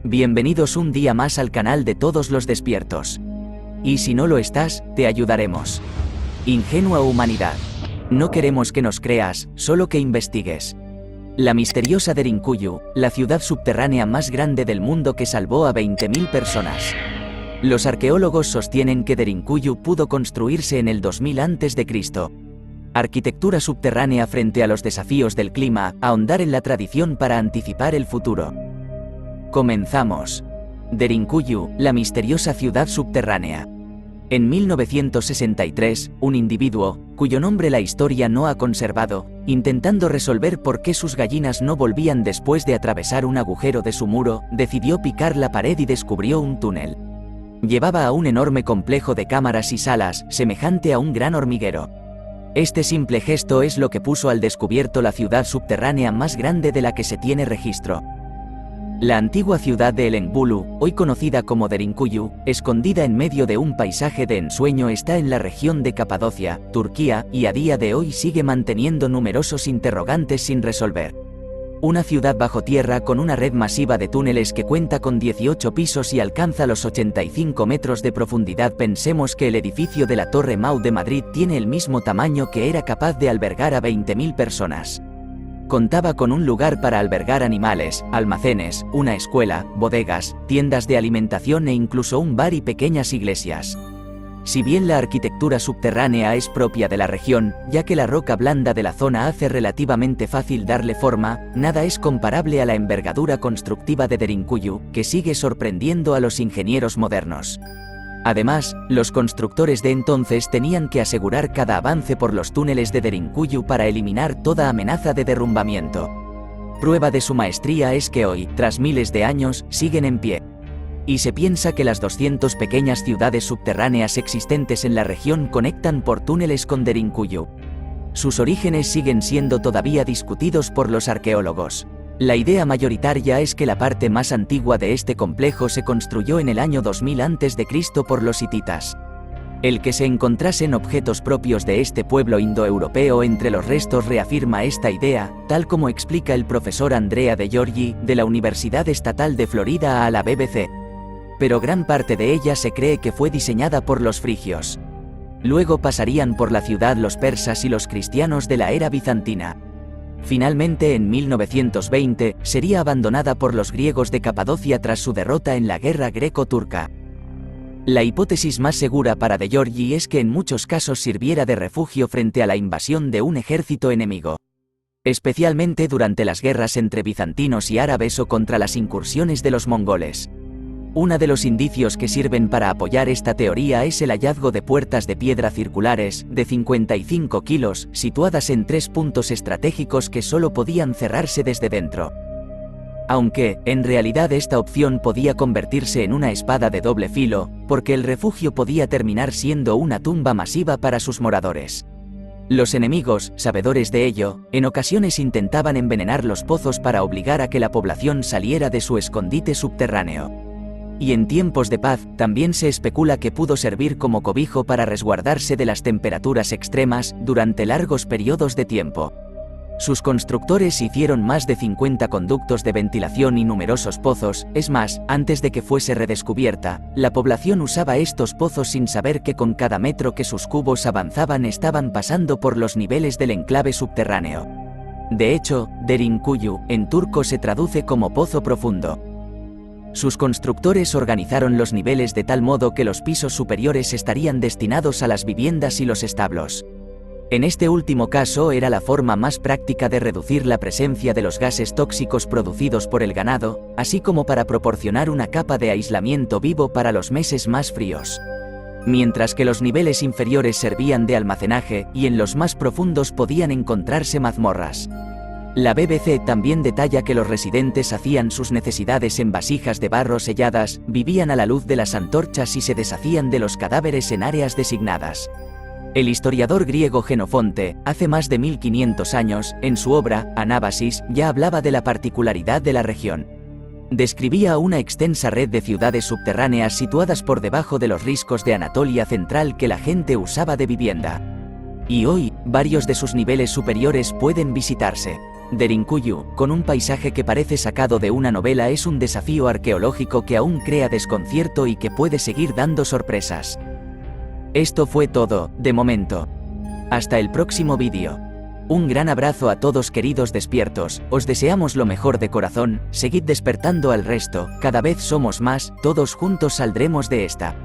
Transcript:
Bienvenidos un día más al canal de todos los despiertos. Y si no lo estás, te ayudaremos. Ingenua humanidad. No queremos que nos creas, solo que investigues. La misteriosa Derinkuyu, la ciudad subterránea más grande del mundo que salvó a 20.000 personas. Los arqueólogos sostienen que Derinkuyu pudo construirse en el 2000 a.C. Arquitectura subterránea frente a los desafíos del clima, ahondar en la tradición para anticipar el futuro. Comenzamos. Derinkuyu, la misteriosa ciudad subterránea. En 1963, un individuo, cuyo nombre la historia no ha conservado, intentando resolver por qué sus gallinas no volvían después de atravesar un agujero de su muro, decidió picar la pared y descubrió un túnel. Llevaba a un enorme complejo de cámaras y salas, semejante a un gran hormiguero. Este simple gesto es lo que puso al descubierto la ciudad subterránea más grande de la que se tiene registro. La antigua ciudad de Elengbulu, hoy conocida como Derinkuyu, escondida en medio de un paisaje de ensueño, está en la región de Capadocia, Turquía, y a día de hoy sigue manteniendo numerosos interrogantes sin resolver. Una ciudad bajo tierra con una red masiva de túneles que cuenta con 18 pisos y alcanza los 85 metros de profundidad. Pensemos que el edificio de la Torre Mau de Madrid tiene el mismo tamaño, que era capaz de albergar a 20.000 personas. Contaba con un lugar para albergar animales, almacenes, una escuela, bodegas, tiendas de alimentación e incluso un bar y pequeñas iglesias. Si bien la arquitectura subterránea es propia de la región, ya que la roca blanda de la zona hace relativamente fácil darle forma, nada es comparable a la envergadura constructiva de Derinkuyu, que sigue sorprendiendo a los ingenieros modernos. Además, los constructores de entonces tenían que asegurar cada avance por los túneles de Derinkuyu para eliminar toda amenaza de derrumbamiento. Prueba de su maestría es que hoy, tras miles de años, siguen en pie. Y se piensa que las 200 pequeñas ciudades subterráneas existentes en la región conectan por túneles con Derinkuyu. Sus orígenes siguen siendo todavía discutidos por los arqueólogos. La idea mayoritaria es que la parte más antigua de este complejo se construyó en el año 2000 a.C. por los hititas. El que se encontrasen objetos propios de este pueblo indoeuropeo entre los restos reafirma esta idea, tal como explica el profesor Andrea De Giorgi, de la Universidad Estatal de Florida a la BBC. Pero gran parte de ella se cree que fue diseñada por los frigios. Luego pasarían por la ciudad los persas y los cristianos de la era bizantina. Finalmente, en 1920, sería abandonada por los griegos de Capadocia tras su derrota en la guerra greco-turca. La hipótesis más segura para De Giorgi es que en muchos casos sirviera de refugio frente a la invasión de un ejército enemigo, especialmente durante las guerras entre bizantinos y árabes o contra las incursiones de los mongoles. Uno de los indicios que sirven para apoyar esta teoría es el hallazgo de puertas de piedra circulares, de 55 kilos, situadas en 3 puntos estratégicos que solo podían cerrarse desde dentro. Aunque, en realidad, esta opción podía convertirse en una espada de doble filo, porque el refugio podía terminar siendo una tumba masiva para sus moradores. Los enemigos, sabedores de ello, en ocasiones intentaban envenenar los pozos para obligar a que la población saliera de su escondite subterráneo. Y en tiempos de paz, también se especula que pudo servir como cobijo para resguardarse de las temperaturas extremas durante largos periodos de tiempo. Sus constructores hicieron más de 50 conductos de ventilación y numerosos pozos. Es más, antes de que fuese redescubierta, la población usaba estos pozos sin saber que con cada metro que sus cubos avanzaban estaban pasando por los niveles del enclave subterráneo. De hecho, Derinkuyu, en turco, se traduce como pozo profundo. Sus constructores organizaron los niveles de tal modo que los pisos superiores estarían destinados a las viviendas y los establos. En este último caso era la forma más práctica de reducir la presencia de los gases tóxicos producidos por el ganado, así como para proporcionar una capa de aislamiento vivo para los meses más fríos. Mientras que los niveles inferiores servían de almacenaje, y en los más profundos podían encontrarse mazmorras. La BBC también detalla que los residentes hacían sus necesidades en vasijas de barro selladas, vivían a la luz de las antorchas y se deshacían de los cadáveres en áreas designadas. El historiador griego Jenofonte, hace más de 1500 años, en su obra, Anábasis, ya hablaba de la particularidad de la región. Describía una extensa red de ciudades subterráneas situadas por debajo de los riscos de Anatolia Central que la gente usaba de vivienda. Y hoy, varios de sus niveles superiores pueden visitarse. Derinkuyu, con un paisaje que parece sacado de una novela, es un desafío arqueológico que aún crea desconcierto y que puede seguir dando sorpresas. Esto fue todo, de momento. Hasta el próximo vídeo. Un gran abrazo a todos queridos despiertos, os deseamos lo mejor de corazón, seguid despertando al resto, cada vez somos más, todos juntos saldremos de esta.